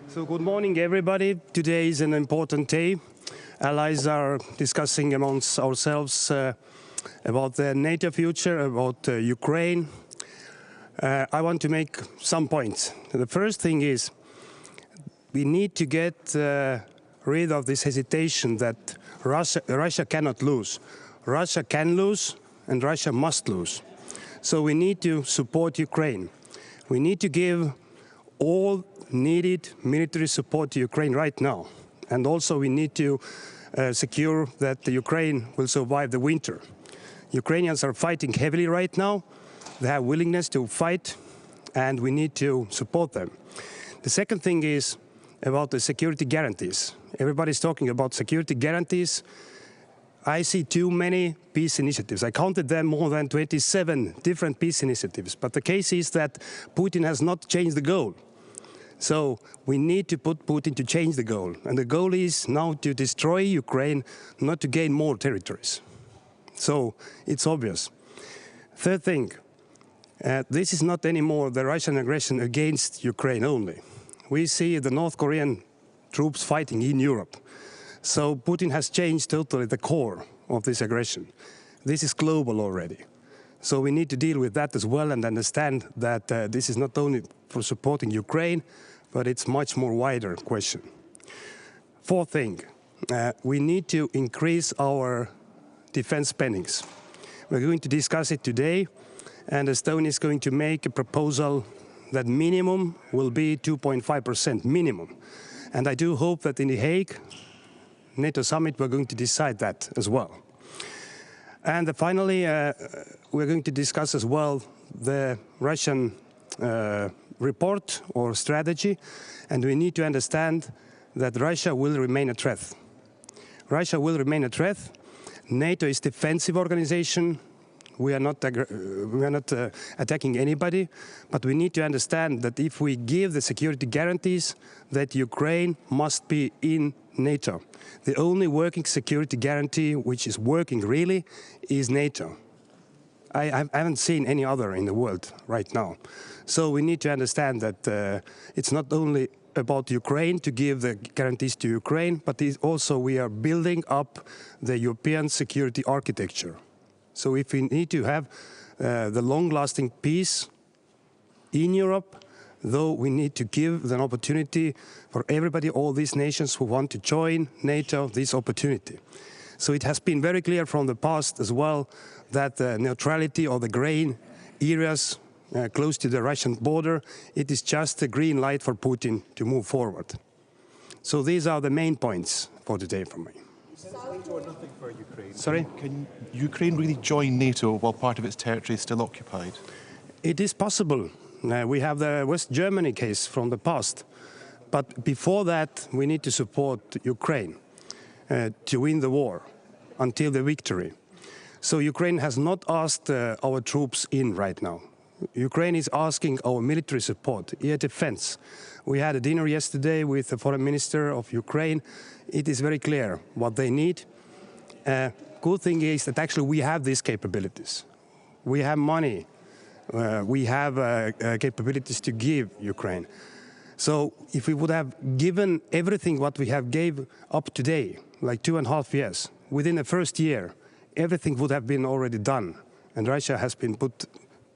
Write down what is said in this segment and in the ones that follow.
So good morning, everybody. Today is an important day. Allies are discussing amongst ourselves about the NATO future, about Ukraine. I want to make some points. The first thing is we need to get rid of this hesitation that Russia cannot lose. Russia can lose and Russia must lose. So we need to support Ukraine. We need to give all needed military support to Ukraine right now. And also we need to secure that the Ukraine will survive the winter. Ukrainians are fighting heavily right now. They have willingness to fight and we need to support them. The second thing is about the security guarantees. Everybody's talking about security guarantees. I see too many peace initiatives. I counted them more than 27 different peace initiatives. But the case is that Putin has not changed the goal. So we need to put Putin to change the goal. And the goal is now to destroy Ukraine, not to gain more territories. So it's obvious. Third thing, this is not anymore the Russian aggression against Ukraine only. We see the North Korean troops fighting in Europe. So Putin has changed totally the core of this aggression. This is global already. So we need to deal with that as well and understand that this is not only for supporting Ukraine, but it's much more wider question. Fourth thing, we need to increase our defense spendings. We're going to discuss it today, and Estonia is going to make a proposal that minimum will be 2.5% minimum. And I do hope that in The Hague, NATO summit, we're going to decide that as well. And finally, we're going to discuss as well the Russian report or strategy, and we need to understand that Russia will remain a threat. Russia will remain a threat. NATO is a defensive organization. We are not attacking anybody, but we need to understand that if we give the security guarantees, that Ukraine must be in NATO. The only working security guarantee which is working really is NATO. I haven't seen any other in the world right now. So we need to understand that it's not only about Ukraine to give the guarantees to Ukraine, but also we are building up the European security architecture. So if we need to have the long-lasting peace in Europe, though we need to give an opportunity for everybody, all these nations who want to join NATO, this opportunity. So it has been very clear from the past as well that neutrality or the grey areas close to the Russian border, it is just a green light for Putin to move forward. So these are the main points for today for me. For Ukraine. Sorry? Can Ukraine really join NATO while part of its territory is still occupied? It is possible. We have the West Germany case from the past. But before that, we need to support Ukraine to win the war until the victory. So Ukraine has not asked our troops in right now. Ukraine is asking our military support, air defense. We had a dinner yesterday with the foreign minister of Ukraine. It is very clear what they need. Good thing is that actually we have these capabilities. We have money. We have capabilities to give Ukraine. So if we would have given everything what we have gave up today, like 2.5 years, within the first year, everything would have been already done. And Russia has been put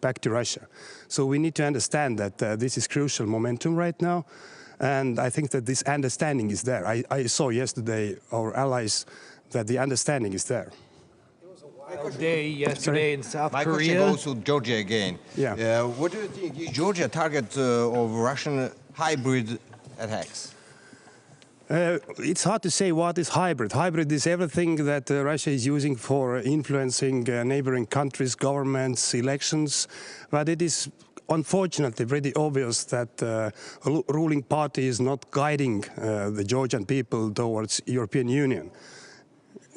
back to Russia. So we need to understand that this is crucial momentum right now. And I think that this understanding is there. I saw yesterday our allies that the understanding is there. There was a wild day yesterday in South Korea. My question goes to Georgia again. Yeah. What do you think is Georgia target of Russian hybrid attacks? It's hard to say what is hybrid. Hybrid is everything that Russia is using for influencing neighboring countries, governments, elections. But it is unfortunately pretty obvious that the ruling party is not guiding the Georgian people towards European Union,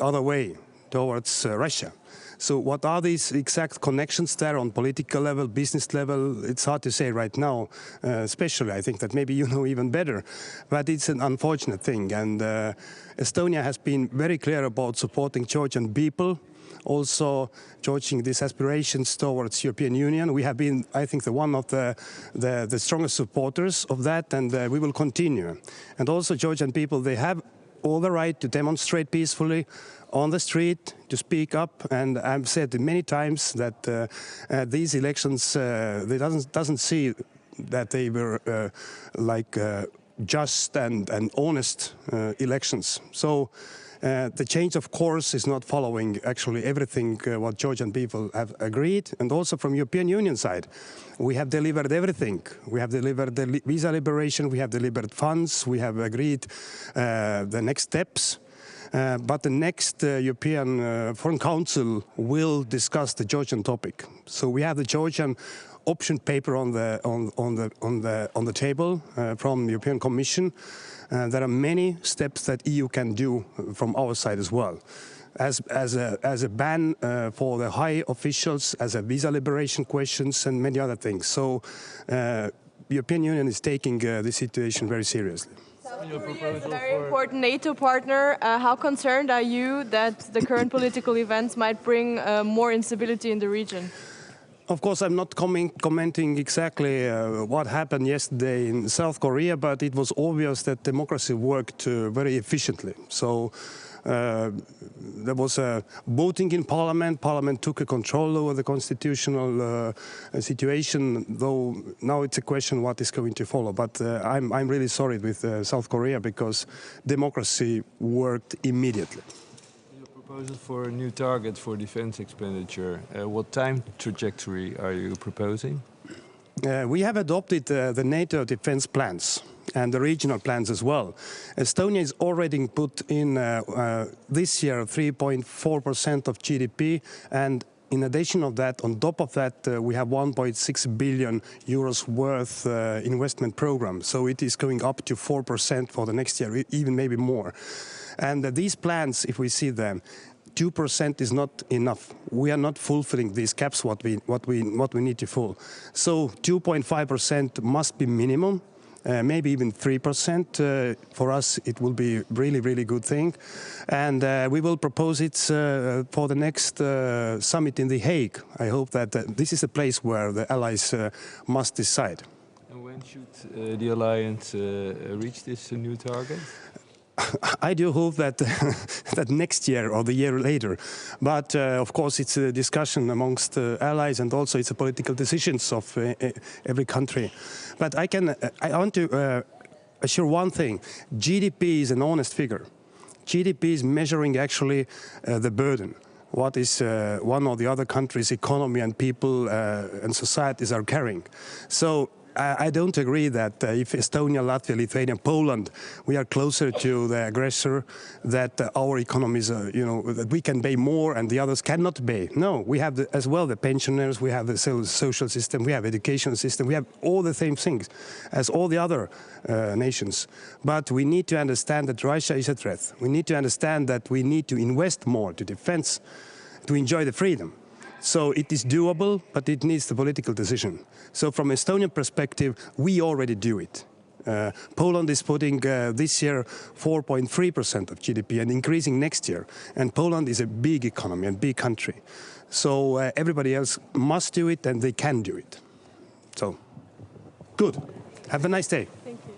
other way, towards Russia. So what are these exact connections there on political level, business level? It's hard to say right now, especially I think that maybe you know even better. But it's an unfortunate thing. And Estonia has been very clear about supporting Georgian people. also judging these aspirations towards European Union. We have been, I think, one of the strongest supporters of that, and we will continue. And also Georgian people, they have all the right to demonstrate peacefully on the street, to speak up, and I've said many times that these elections, they doesn't see that they were just and honest elections. So the change of course is not following actually everything what Georgian people have agreed, and also from European Union side. We have delivered everything. We have delivered the visa liberation, we have delivered funds, we have agreed the next steps. But the next European Foreign Council will discuss the Georgian topic. So we have the Georgian option paper on the table from the European Commission. There are many steps that EU can do from our side as well, as a ban for the high officials, as a visa liberation questions, and many other things. So the European Union is taking this situation very seriously. South Korea is a very important NATO partner. How concerned are you that the current political events might bring more instability in the region? Of course, I'm not commenting exactly what happened yesterday in South Korea, but it was obvious that democracy worked very efficiently. So there was a voting in Parliament. Parliament took a control over the constitutional situation, though now it's a question what is going to follow. But I'm really sorry with South Korea because democracy worked immediately. Proposal for a new target for defense expenditure. What time trajectory are you proposing? We have adopted the NATO defense plans and the regional plans as well. Estonia is already put in this year 3.4% of GDP, and in addition of that, on top of that, we have 1.6 billion euros worth investment program. So it is going up to 4% for the next year, even maybe more. And these plans, if we see them, 2% is not enough. We are not fulfilling these caps what we need to fulfill. So 2.5% must be minimum. Maybe even 3%. For us, it will be really good thing. And we will propose it for the next summit in The Hague. I hope that this is a place where the allies must decide. And when should the alliance reach this new target? I do hope that that next year or the year later, but of course it's a discussion amongst allies, and also it's a political decisions of every country. But I want to assure one thing: GDP is an honest figure. GDP is measuring actually the burden. What is one or the other country's economy and people and societies are carrying. So I don't agree that if Estonia, Latvia, Lithuania, Poland, we are closer to the aggressor, that our economies, that we can pay more and the others cannot pay. No, we have as well the pensioners, we have the social system, we have education system, we have all the same things as all the other nations. But we need to understand that Russia is a threat. We need to understand that we need to invest more to defense, to enjoy the freedom. So it is doable, but it needs the political decision. So from Estonian perspective, we already do it. Poland is putting this year 4.3% of GDP and increasing next year. And Poland is a big economy and big country. So everybody else must do it, and they can do it. So, good. Have a nice day. Thank you.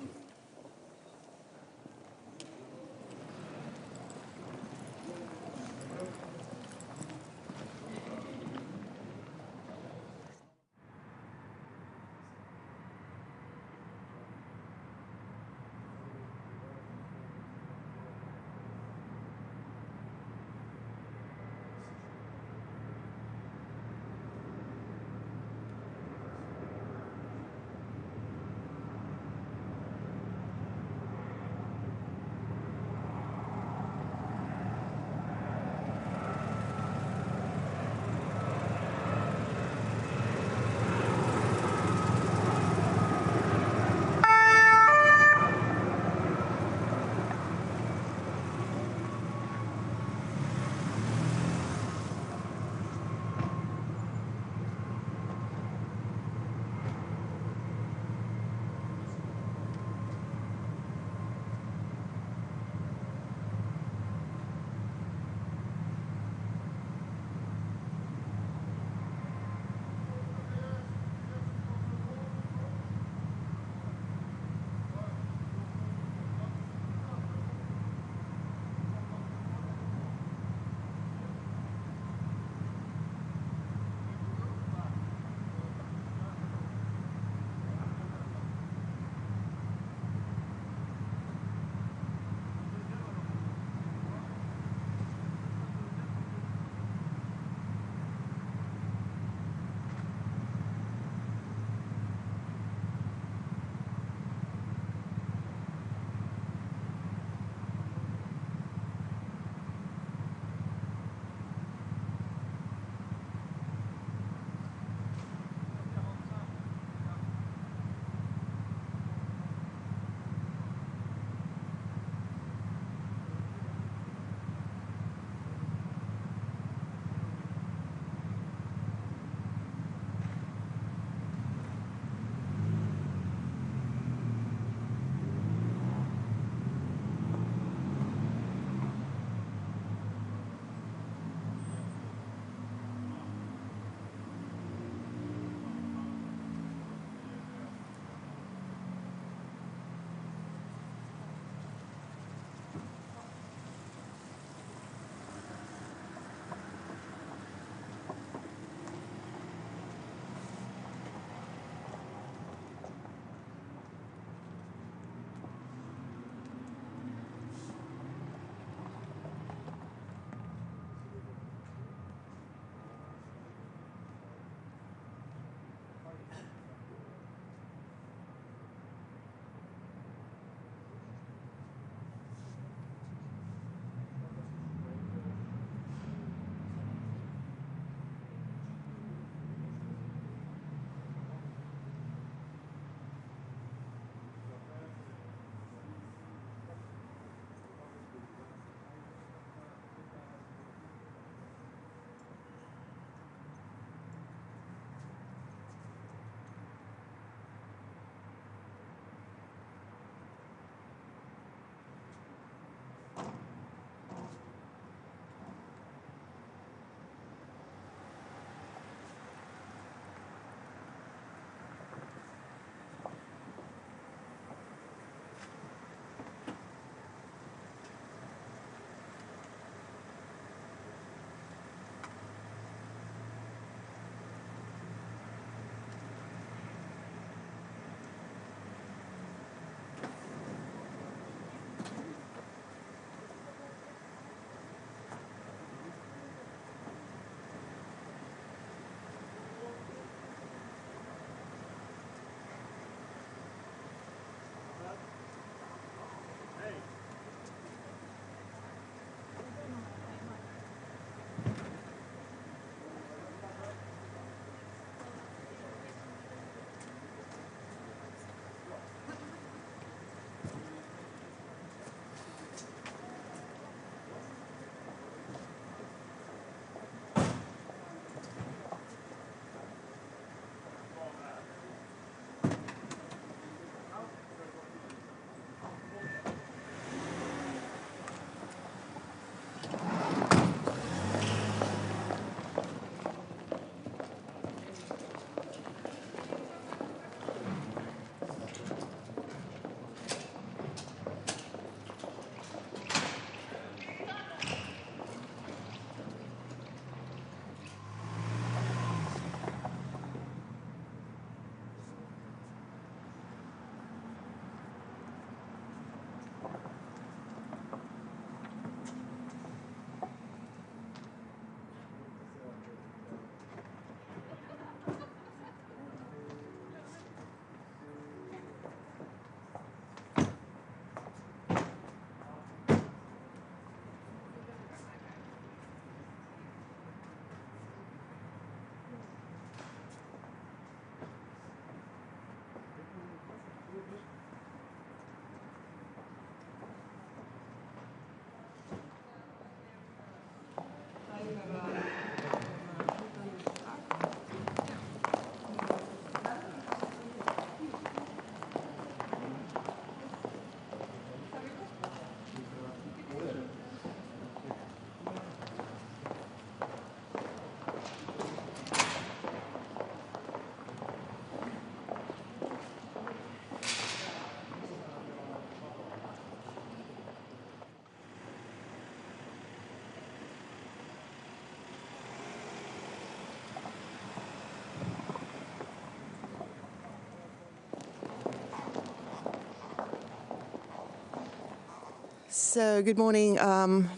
So good morning.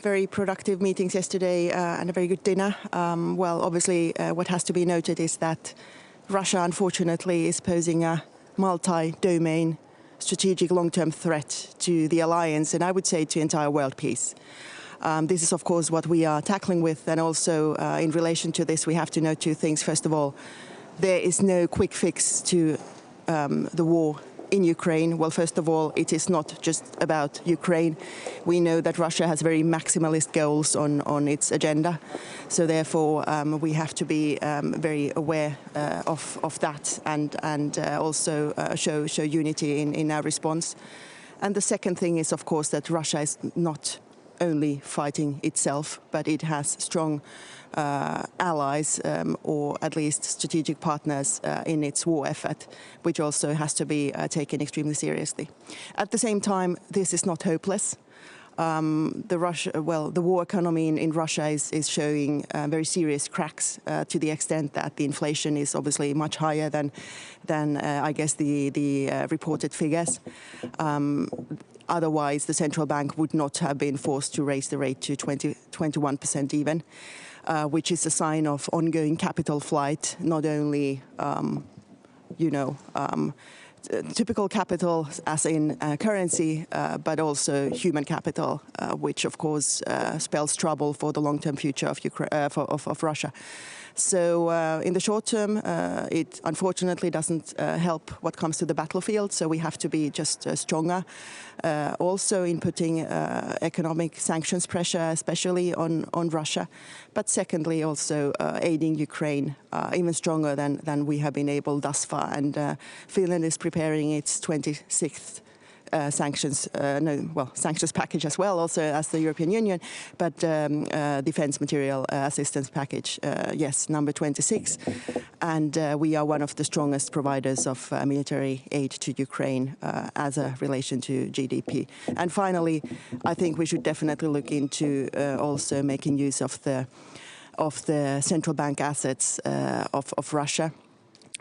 Very productive meetings yesterday and a very good dinner. Well, obviously, what has to be noted is that Russia, unfortunately, is posing a multi-domain strategic long-term threat to the alliance, and I would say to entire world peace. This is, of course, what we are tackling with, and also in relation to this, we have to note two things. First of all, there is no quick fix to the war in Ukraine. Well, first of all, it is not just about Ukraine. We know that Russia has very maximalist goals on its agenda. So therefore, we have to be very aware of that and also show unity in our response. And the second thing is, of course, that Russia is not only fighting itself, but it has strong allies or at least strategic partners in its war effort, which also has to be taken extremely seriously. At the same time, this is not hopeless. The war economy in Russia is showing very serious cracks to the extent that the inflation is obviously much higher than I guess the reported figures. Otherwise, the central bank would not have been forced to raise the rate to 21% even. Which is a sign of ongoing capital flight, not only, typical capital as in currency, but also human capital, which of course spells trouble for the long-term future of Russia. So in the short term, it unfortunately doesn't help what comes to the battlefield, so we have to be just stronger. Also in putting economic sanctions pressure, especially on Russia, but secondly also aiding Ukraine even stronger than we have been able thus far. And Finland is preparing its 26th sanctions package as well, also as the European Union, but defense material assistance package, yes, number 26. And we are one of the strongest providers of military aid to Ukraine as a relation to GDP. And finally, I think we should definitely look into also making use of the central bank assets of Russia,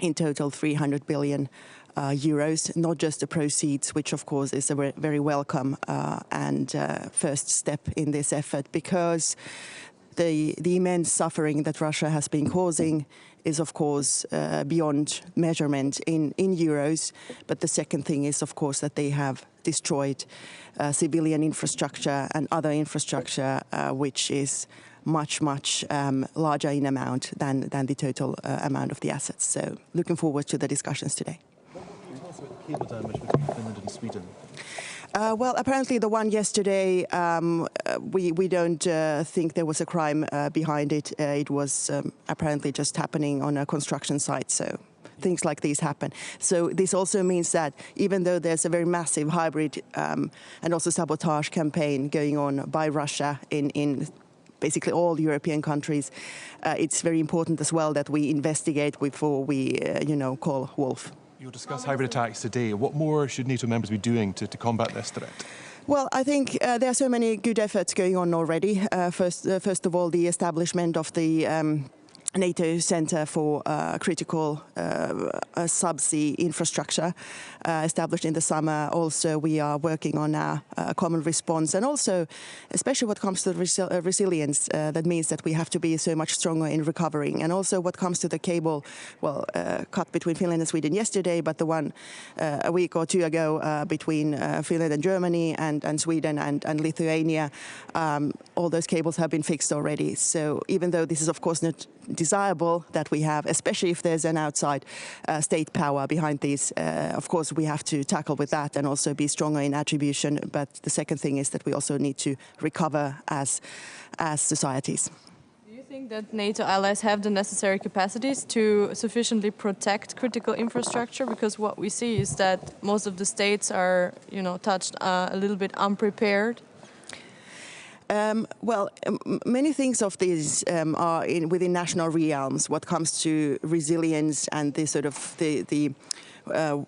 in total 300 billion euros, not just the proceeds, which of course is a very welcome and first step in this effort, because the immense suffering that Russia has been causing is of course beyond measurement in euros. But the second thing is of course that they have destroyed civilian infrastructure and other infrastructure which is much larger in amount than the total amount of the assets. So looking forward to the discussions today. Cable damage between Finland and Sweden. Well, apparently the one yesterday, we don't think there was a crime behind it. It was apparently just happening on a construction site, so things like these happen. So this also means that even though there's a very massive hybrid and also sabotage campaign going on by Russia in basically all European countries, it's very important as well that we investigate before we, call wolf. You'll discuss hybrid attacks today. What more should NATO members be doing to combat this threat? Well, I think there are so many good efforts going on already. First of all, the establishment of the NATO Center for Critical Subsea Infrastructure, established in the summer. Also, we are working on a common response, and also, especially what comes to resilience, that means that we have to be so much stronger in recovering. And also what comes to the cable, cut between Finland and Sweden yesterday, but the one a week or two ago between Finland and Germany and Sweden and Lithuania, all those cables have been fixed already. So even though this is of course not desirable that we have, especially if there's an outside state power behind these, of course we have to tackle with that and also be stronger in attribution. But the second thing is that we also need to recover as societies. Do you think that NATO allies have the necessary capacities to sufficiently protect critical infrastructure? Because what we see is that most of the states are, touched a little bit unprepared. Many things of these are within national realms. What comes to resilience and the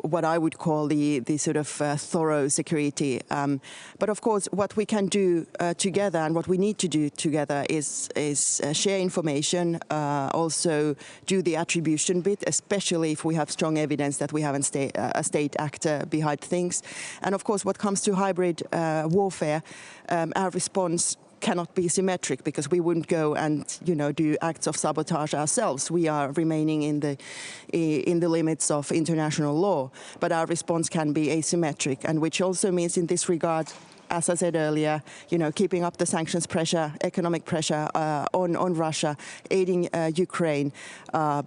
what I would call the sort of thorough security. But of course, what we can do together and what we need to do together is share information, also do the attribution bit, especially if we have strong evidence that we have a state actor behind things. And of course, what comes to hybrid warfare, our response cannot be symmetric because we wouldn't go and do acts of sabotage ourselves. We are remaining in the limits of international law, but our response can be asymmetric, and which also means in this regard, as I said earlier, keeping up the sanctions pressure, economic pressure on Russia, aiding Ukraine,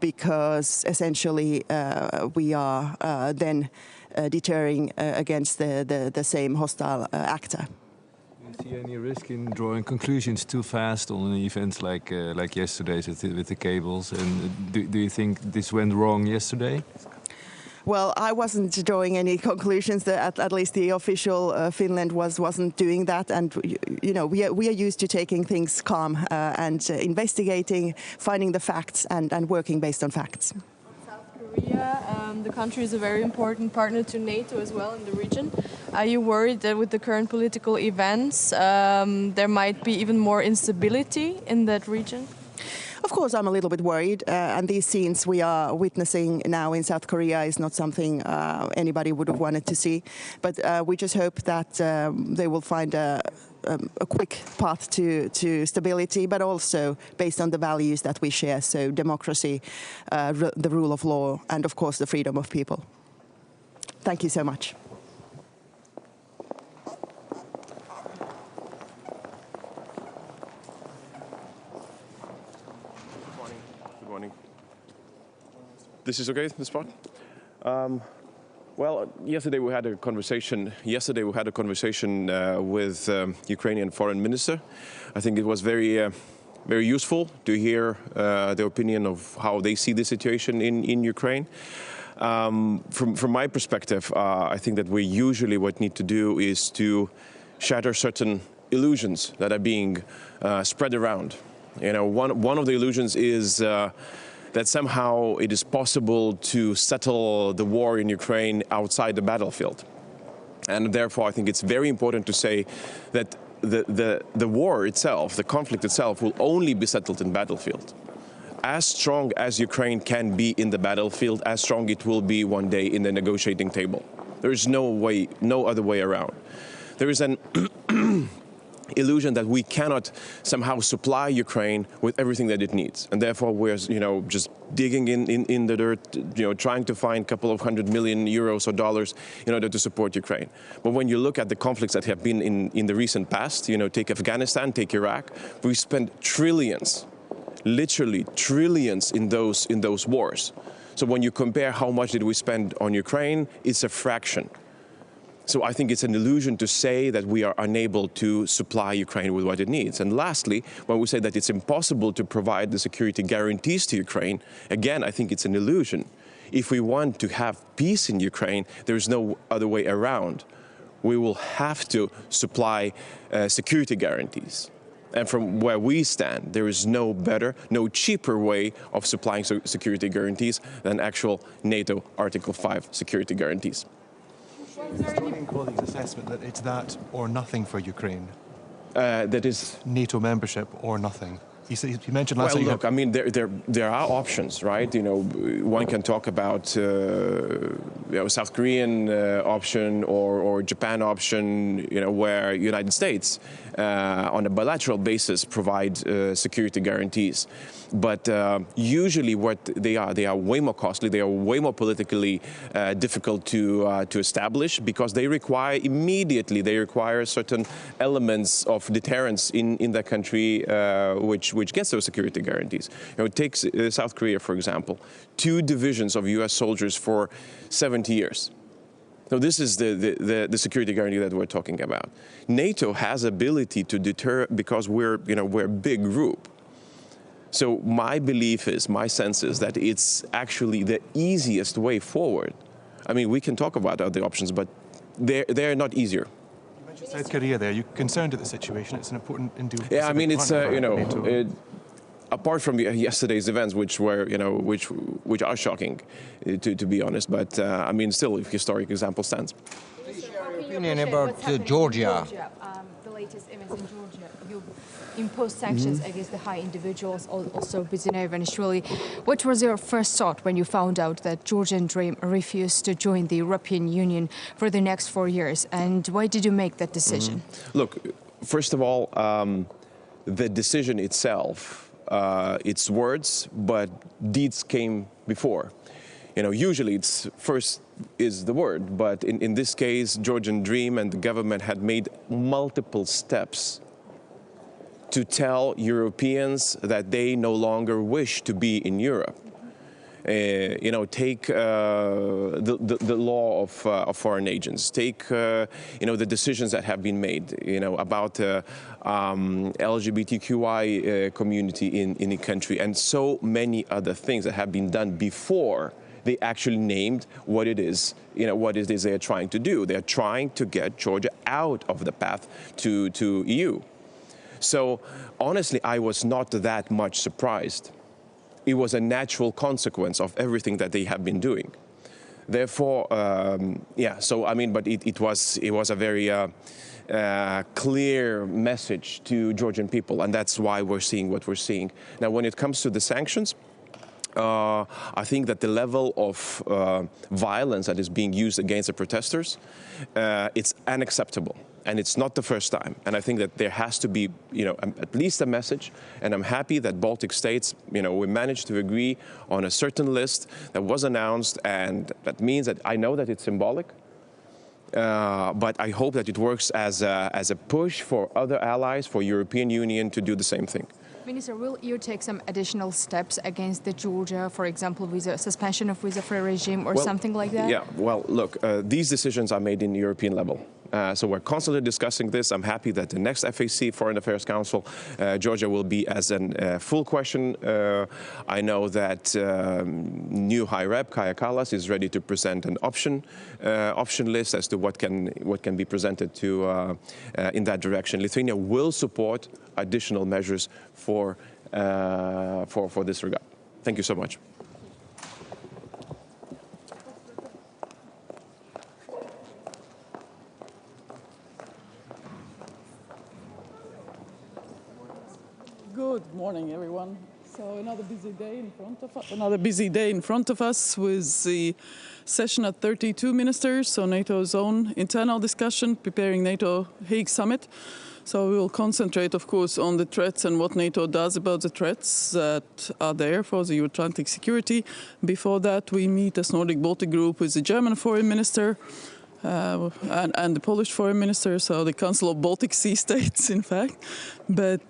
because essentially we are then deterring against the same hostile actor. Do you see any risk in drawing conclusions too fast on events like yesterday's with the cables? And do you think this went wrong yesterday? Well, I wasn't drawing any conclusions. At least the official Finland wasn't doing that, and we are used to taking things calm and investigating, finding the facts, and working based on facts. Korea, the country is a very important partner to NATO as well in the region. Are you worried that with the current political events there might be even more instability in that region? Of course, I'm a little bit worried, and these scenes we are witnessing now in South Korea is not something anybody would have wanted to see. But we just hope that they will find a quick path to stability, but also based on the values that we share, so democracy, the rule of law, and of course the freedom of people. Thank you so much. Good morning. This is okay, the spot? Well, yesterday we had a conversation with Ukrainian foreign minister. I think it was very useful to hear the opinion of how they see the situation in Ukraine. From my perspective, I think that what need to do is to shatter certain illusions that are being spread around. One of the illusions is that somehow it is possible to settle the war in Ukraine outside the battlefield. And therefore, I think it's very important to say that the war itself, the conflict itself, will only be settled in battlefield. As strong as Ukraine can be in the battlefield, as strong it will be one day in the negotiating table. There is no other way around. There is an illusion that we cannot somehow supply Ukraine with everything that it needs, and therefore we're just digging in the dirt, trying to find a couple of €100 million or dollars in order to support Ukraine. But when you look at the conflicts that have been in the recent past, take Afghanistan, take Iraq, we spent trillions, literally trillions in those wars. So when you compare how much did we spend on Ukraine, it's a fraction. So I think it's an illusion to say that we are unable to supply Ukraine with what it needs. And lastly, when we say that it's impossible to provide the security guarantees to Ukraine, again, I think it's an illusion. If we want to have peace in Ukraine, there is no other way around. We will have to supply security guarantees. And from where we stand, there is no better, no cheaper way of supplying security guarantees than actual NATO Article 5 security guarantees. Is Storting colleagues' assessment that it's that or nothing for Ukraine? That is NATO membership or nothing. He mentioned last week. Well, look, I mean, there are options, right? One can talk about South Korean option or Japan option, where United States on a bilateral basis provide security guarantees. But usually what they are way more costly, they are way more politically difficult to establish, because they require certain elements of deterrence in the country which gets those security guarantees. Take South Korea, for example, 2 divisions of U.S. soldiers for 70 years. So this is the security guarantee that we're talking about. NATO has ability to deter because we're a big group. So my sense is that it's actually the easiest way forward. I mean, we can talk about other options, but they're not easier. You mentioned South Korea there. You're concerned at the situation. It's an important Indo-Pacific Yeah, I mean, it's apart from yesterday's events, which were, which are shocking, to be honest, but I mean, still, a historic example stands. Opinion about Georgia. The latest events in Georgia. You imposed sanctions against the high individuals, also Bidzina Ivanishvili. What was your first thought when you found out that Georgian Dream refused to join the European Union for the next 4 years? And why did you make that decision? Look, first of all, the decision itself, it's words, but deeds came before. Usually it's first is the word, but in this case, Georgian Dream and the government had made multiple steps to tell Europeans that they no longer wish to be in Europe. Take the law of foreign agents, take the decisions that have been made, about LGBTQI community in the country, and so many other things that have been done before they actually named what it is, what it is they are trying to do. They are trying to get Georgia out of the path to EU. So honestly, I was not that much surprised. It was a natural consequence of everything that they have been doing. Therefore, so I mean, but it was a very clear message to Georgian people, and that's why we're seeing what we're seeing. Now, when it comes to the sanctions, I think that the level of violence that is being used against the protesters, it's unacceptable. And it's not the first time. And I think that there has to be, at least a message. And I'm happy that Baltic states, we managed to agree on a certain list that was announced. And that means that I know that it's symbolic. But I hope that it works as a push for other allies, for European Union to do the same thing. Minister, will you take some additional steps against the Georgia, for example, with a suspension of visa-free regime or something like that? Yeah, well, look, these decisions are made in the European level. So we're constantly discussing this. I'm happy that the next FAC, Foreign Affairs Council, Georgia will be as a full question. I know that new High Rep, Kaja Kallas, is ready to present an option list as to what can be presented to in that direction. Lithuania will support additional measures for this regard. Thank you so much. Good morning, everyone. So another busy day in front of us with the session at 32 ministers, so NATO's own internal discussion preparing NATO Hague summit. So we will concentrate, of course, on the threats and what NATO does about the threats that are there for the Euro-Atlantic security. Before that, we meet as Nordic-Baltic group with the German foreign minister and the Polish foreign minister, so the Council of Baltic Sea States, in fact, but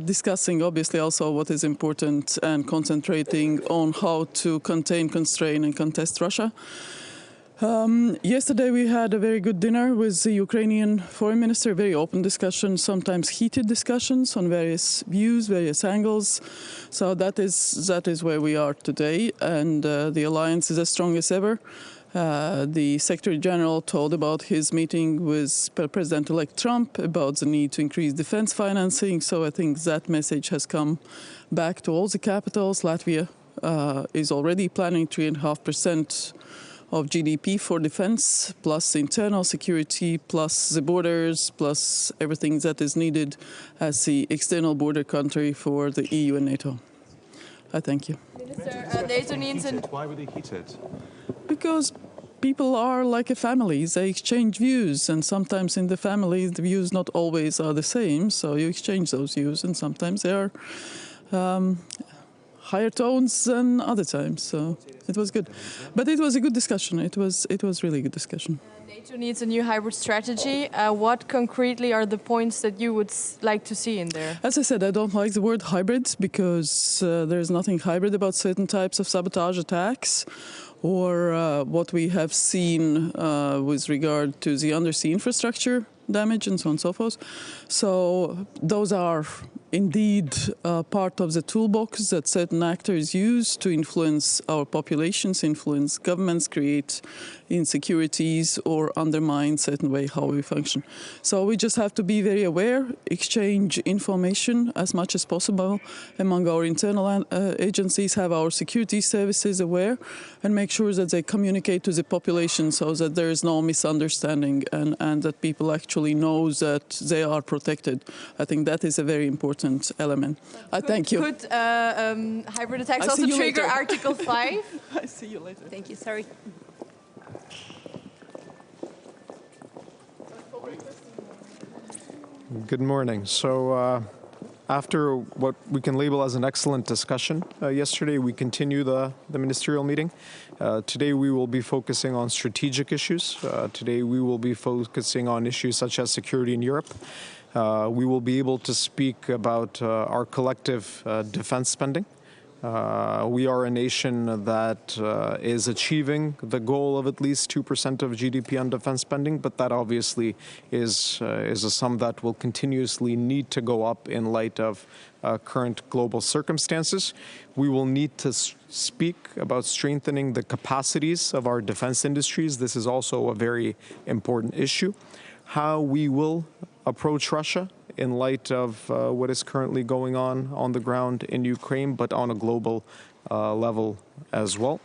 discussing obviously also what is important and concentrating on how to contain, constrain and contest Russia. Yesterday we had a very good dinner with the Ukrainian foreign minister, very open discussion, sometimes heated discussions on various views, various angles. So that is where we are today, and the alliance is as strong as ever. The Secretary General told about his meeting with President-elect Trump about the need to increase defense financing, so I think that message has come back to all the capitals. Latvia is already planning 3.5% of GDP for defense, plus internal security, plus the borders, plus everything that is needed as the external border country for the EU and NATO. I thank you. Minister, NATO needs Why were they heated? Because people are like a family. They exchange views, and sometimes in the family the views not always are the same, so you exchange those views, and sometimes they are higher tones than other times, so it was good. But it was a good discussion. It was really a good discussion. NATO needs a new hybrid strategy. What concretely are the points that you would like to see in there? As I said, I don't like the word hybrid because there's nothing hybrid about certain types of sabotage attacks or what we have seen with regard to the undersea infrastructure damage and so on and so forth. So those are indeed part of the toolbox that certain actors use to influence our populations, influence governments, create insecurities or undermine certain way how we function. So we just have to be very aware, exchange information as much as possible among our internal agencies, have our security services aware, and make sure that they communicate to the population so that there is no misunderstanding and that people actually know that they are protected. I think that is a very important element. Thank you. Could hybrid attacks also trigger Article 5? I see you later. Thank you, sorry. Good morning. So after what we can label as an excellent discussion yesterday, we continue the ministerial meeting. Today we will be focusing on strategic issues. Today we will be focusing on issues such as security in Europe. We will be able to speak about our collective defense spending. We are a nation that is achieving the goal of at least 2% of GDP on defense spending, but that obviously is a sum that will continuously need to go up in light of current global circumstances. We will need to speak about strengthening the capacities of our defense industries. This is also a very important issue. How we will approach Russia in light of what is currently going on the ground in Ukraine, but on a global level as well.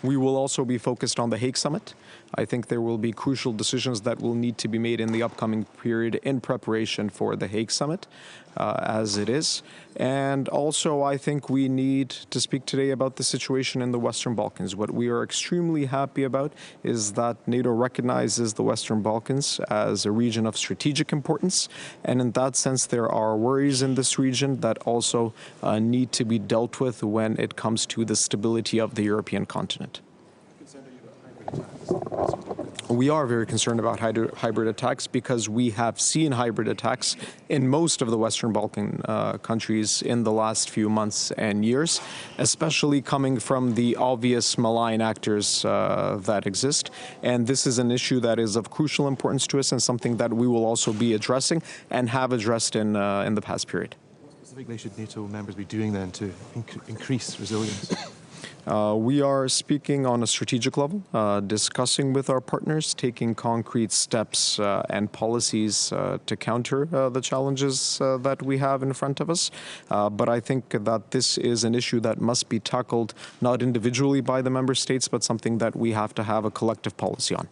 We will also be focused on the Hague Summit. I think there will be crucial decisions that will need to be made in the upcoming period in preparation for the Hague Summit, as it is. And also, I think we need to speak today about the situation in the Western Balkans. What we are extremely happy about is that NATO recognizes the Western Balkans as a region of strategic importance. And in that sense, there are worries in this region that also need to be dealt with when it comes to the stability of the European continent. We are very concerned about hybrid attacks because we have seen hybrid attacks in most of the Western Balkan countries in the last few months and years, especially coming from the obvious malign actors that exist. And this is an issue that is of crucial importance to us and something that we will also be addressing and have addressed in the past period. What specifically should NATO members be doing then to increase resilience? We are speaking on a strategic level, discussing with our partners, taking concrete steps and policies to counter the challenges that we have in front of us. But I think that this is an issue that must be tackled not individually by the member states, but something that we have to have a collective policy on.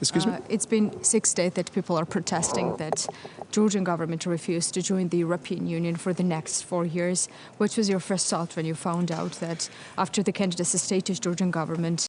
Excuse me? It's been 6 days that people are protesting that Georgian government refused to join the European Union for the next 4 years. What was your first thought when you found out that after the candidacy status, Georgian government